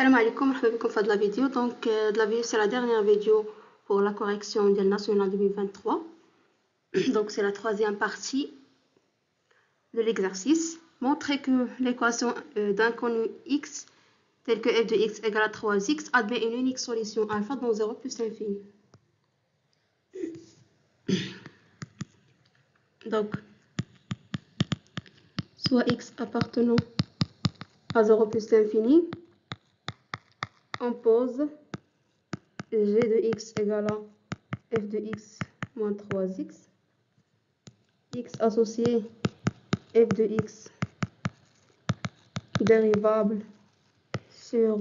Salam alaikum, مرحبا بكم في هذه la vidéo. Donc, la vidéo, c'est la dernière vidéo pour la correction mondiale nationale 2023. Donc, c'est la troisième partie de l'exercice. Montrer que l'équation d'inconnu x, telle que f de x égale à 3x, admet une unique solution alpha dans 0 plus l'infini. Donc, soit x appartenant à 0 plus l'infini, on pose g de x égale à f de x moins 3x, x associé f de x dérivable sur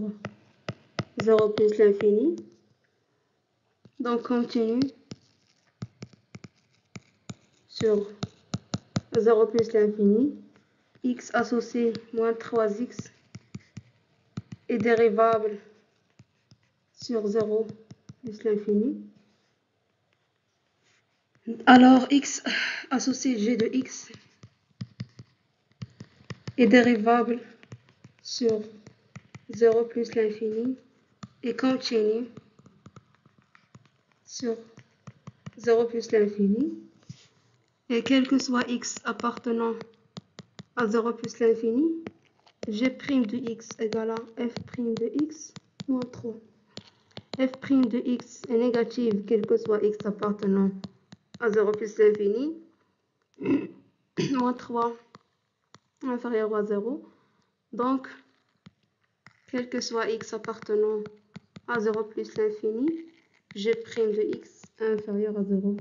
0 plus l'infini. Donc, continue sur 0 plus l'infini, x associé moins 3x est dérivable sur 0 plus l'infini. Alors, x associé g de x est dérivable sur 0 plus l'infini et continue sur 0 plus l'infini. Et quel que soit x appartenant à 0 plus l'infini, g' de x égale à f' de x moins 3. f' de x est négative, quel que soit x appartenant à 0 plus l'infini, moins 3 inférieur à 0. Donc, quel que soit x appartenant à 0 plus l'infini, g' de x est inférieur à 0.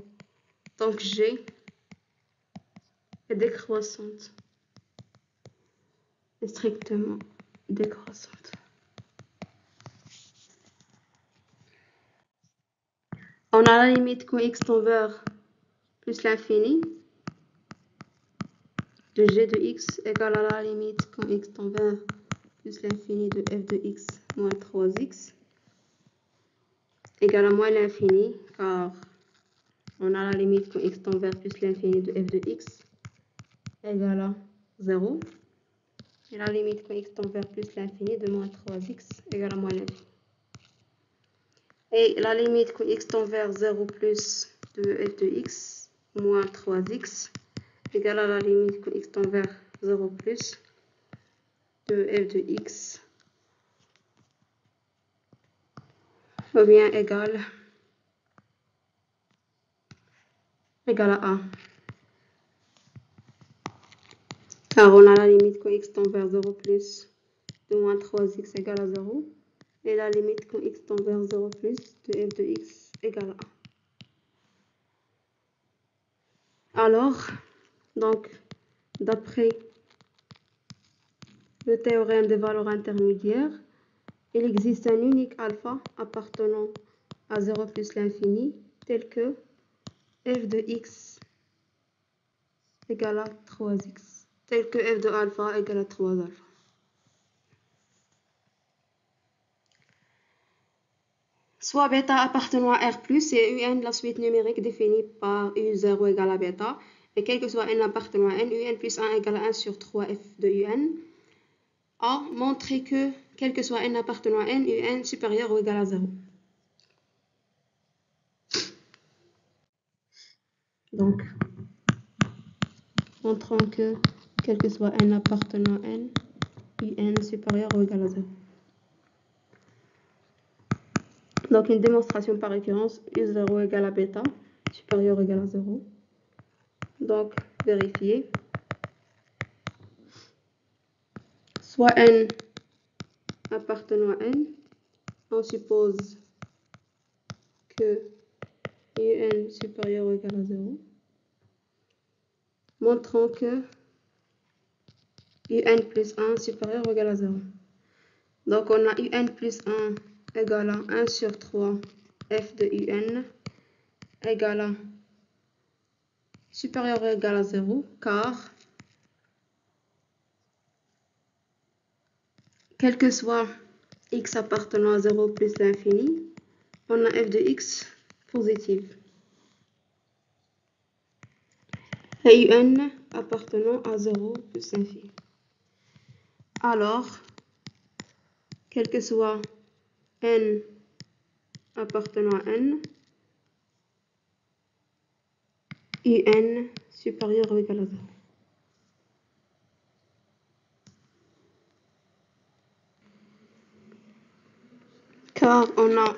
Donc, g est décroissante, est strictement décroissante. On a la limite quand x tend vers plus l'infini de g de x égale à la limite quand x tend vers plus l'infini de f de x moins 3x égale à moins l'infini, car on a la limite quand x tend vers plus l'infini de f de x égale à 0. Et la limite quand x tend vers plus l'infini de moins 3x égale à moins l'infini. Et la limite quand x tend vers 0 plus de f de x moins 3x égale à la limite quand x tend vers 0 plus de f de x ou bien égale à 1. Car on a la limite quand x tend vers 0 plus de moins 3x égale à 0 et la limite quand x tend vers 0 plus de f de x égale à 1. Alors, donc, d'après le théorème des valeurs intermédiaires, il existe un unique alpha appartenant à 0 plus l'infini, tel que f de x égale à 3x, tel que f de alpha égale à 3 alpha. Soit bêta appartenant à R+, et un la suite numérique définie par U0 égale à bêta, et quel que soit n appartenant à n, un plus 1 égale à 1 sur 3f de un. A, montrer que, quel que soit n appartenant à n, un supérieur ou égal à 0. Donc, montrons que, quel que soit n appartenant à n, un supérieur ou égal à 0. Donc, une démonstration par récurrence, U0 égale à bêta, supérieur ou égal à 0. Donc, vérifier. Soit n appartenant à n, on suppose que un supérieur ou égal à 0. Montrons que un plus 1 supérieur ou égal à 0. Donc, on a un plus 1 égale à 1 sur 3 f de un égale à supérieur ou égal à 0, car quel que soit x appartenant à 0 plus l'infini, on a f de x positive. Et un appartenant à 0 plus l'infini. Alors, quel que soit n appartenant à n, un supérieur ou égal à 0. Car on a,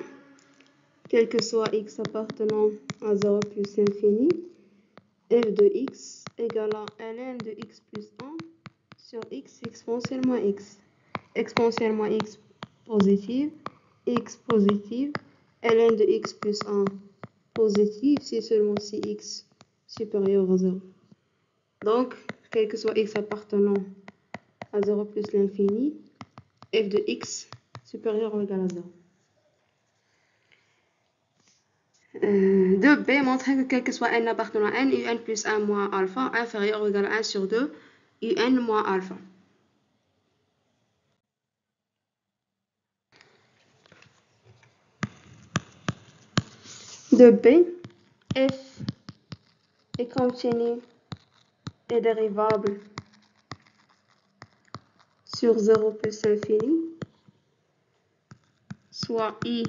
quel que soit x appartenant à 0 plus l'infini, f de x égale à ln de x plus 1 sur x exponentielle moins x. Exponentielle moins x positive, x positive, ln de x plus 1 positive, si seulement si x supérieur à 0. Donc, quel que soit x appartenant à 0 plus l'infini, f de x supérieur ou égal à 0. 2b montre que quel que soit n appartenant à n, un plus 1 moins alpha inférieur ou égal à 1 sur 2, un moins alpha. De b, f est continu et dérivable sur 0 plus l'infini, soit i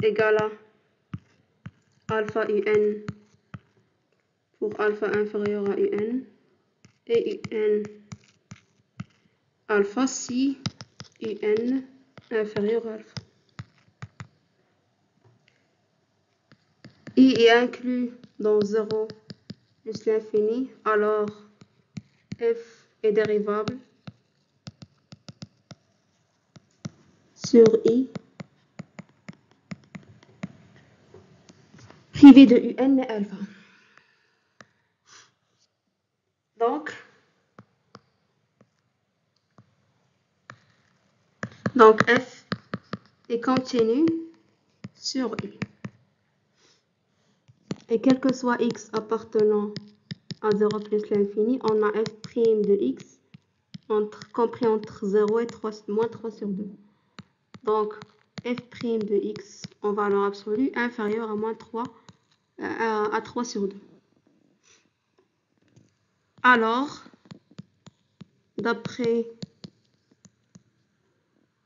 égale à alpha un pour alpha inférieur à un et un alpha si un inférieur à alpha. I est inclus dans 0 plus l'infini, alors f est dérivable sur i privé de un et alpha. Donc f est continu sur i. Et quel que soit x appartenant à 0 plus l'infini, on a f' de x compris entre 0 et 3, moins 3 sur 2. Donc f' de x en valeur absolue inférieure à moins 3, à 3 sur 2. Alors, d'après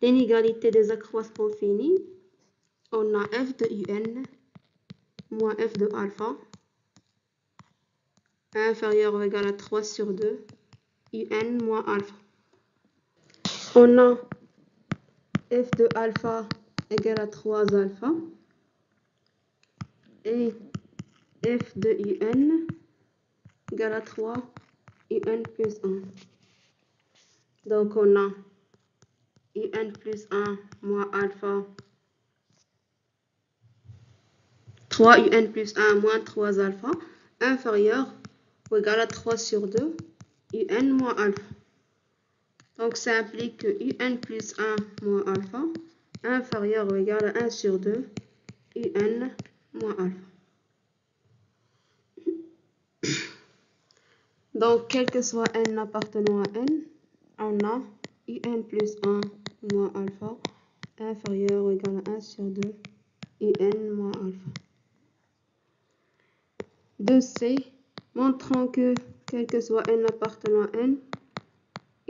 l'inégalité des accroissements finis, on a f de un moins f de alpha inférieur ou égal à 3 sur 2, un moins alpha. On a f de alpha égale à 3 alpha et f de un égale à 3 un plus 1. Donc on a un plus 1 moins alpha, 3 un plus 1 moins 3 alpha inférieur ou égal à 3 sur 2 un moins alpha. Donc ça implique que un plus 1 moins alpha inférieur ou égal à 1 sur 2 un moins alpha. Donc quel que soit n appartenant à n, on a un plus 1 moins alpha inférieur ou égal à 1 sur 2 un moins alpha. 2c montrant que quel que soit n appartenant à n,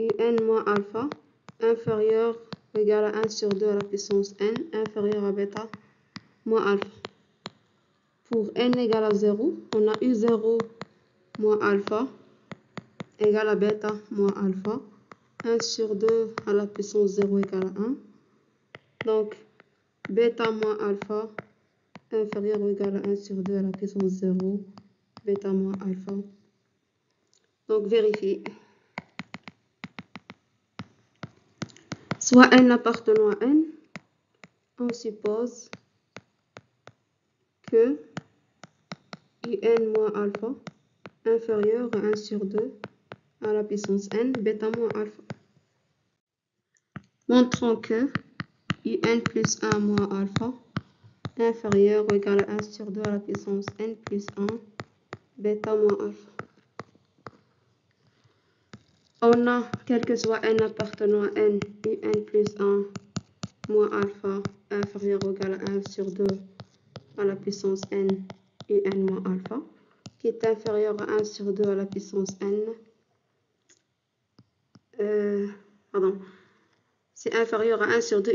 un moins alpha inférieur ou égal à 1 sur 2 à la puissance n inférieur à bêta moins alpha. Pour n égale à 0, on a u0 moins alpha égale à bêta moins alpha, 1 sur 2 à la puissance 0 égale à 1. Donc, bêta moins alpha inférieur ou égal à 1 sur 2 à la puissance 0, bêta moins alpha. Donc, vérifiez. Soit n appartenant à n, on suppose que un moins alpha inférieur à 1 sur 2 à la puissance n, bêta moins alpha. Montrons que un plus 1 moins alpha inférieur ou égal à 1 sur 2 à la puissance n plus 1, bêta moins alpha. On a, quel que soit n appartenant à n, un plus 1 moins alpha inférieur ou égal à 1 sur 2 à la puissance n, un moins alpha, qui est inférieur à 1 sur 2 à la puissance n. c'est inférieur à 1 sur 2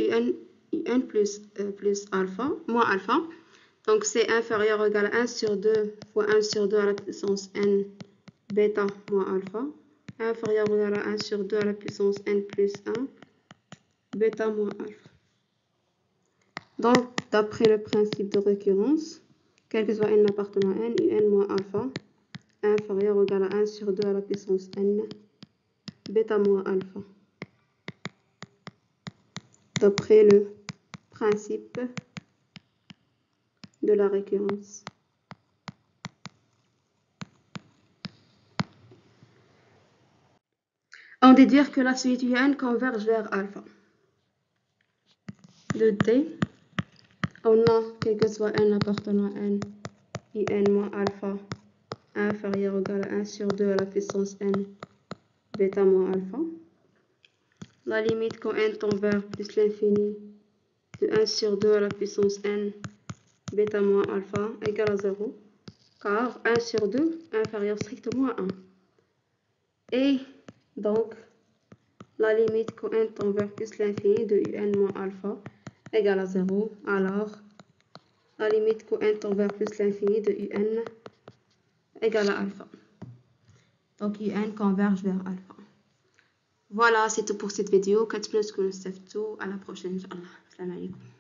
un plus alpha, moins alpha. Donc, c'est inférieur ou égal à 1 sur 2 fois 1 sur 2 à la puissance n bêta moins alpha. Inférieur ou égal à 1 sur 2 à la puissance n plus 1 bêta moins alpha. Donc, d'après le principe de récurrence, quel que soit n appartenant à n, un moins alpha inférieur ou égal à 1 sur 2 à la puissance n bêta moins alpha. D'après le principe de la récurrence. On déduire que la suite UN converge vers alpha. De D, on a, quel que soit n appartenant à n, un moins alpha inférieur ou égal à 1 sur 2 à la puissance n bêta moins alpha. La limite quand n tend vers plus l'infini de 1 sur 2 à la puissance n bêta moins alpha égale à 0, car 1 sur 2 inférieur strictement à 1. Et donc, la limite quand n tend vers plus l'infini de un moins alpha égale à 0, alors la limite quand n tend vers plus l'infini de un égale à alpha. Donc, un converge vers alpha. Voilà, c'est tout pour cette vidéo. À la prochaine, Inch'Allah. Salam alaikum.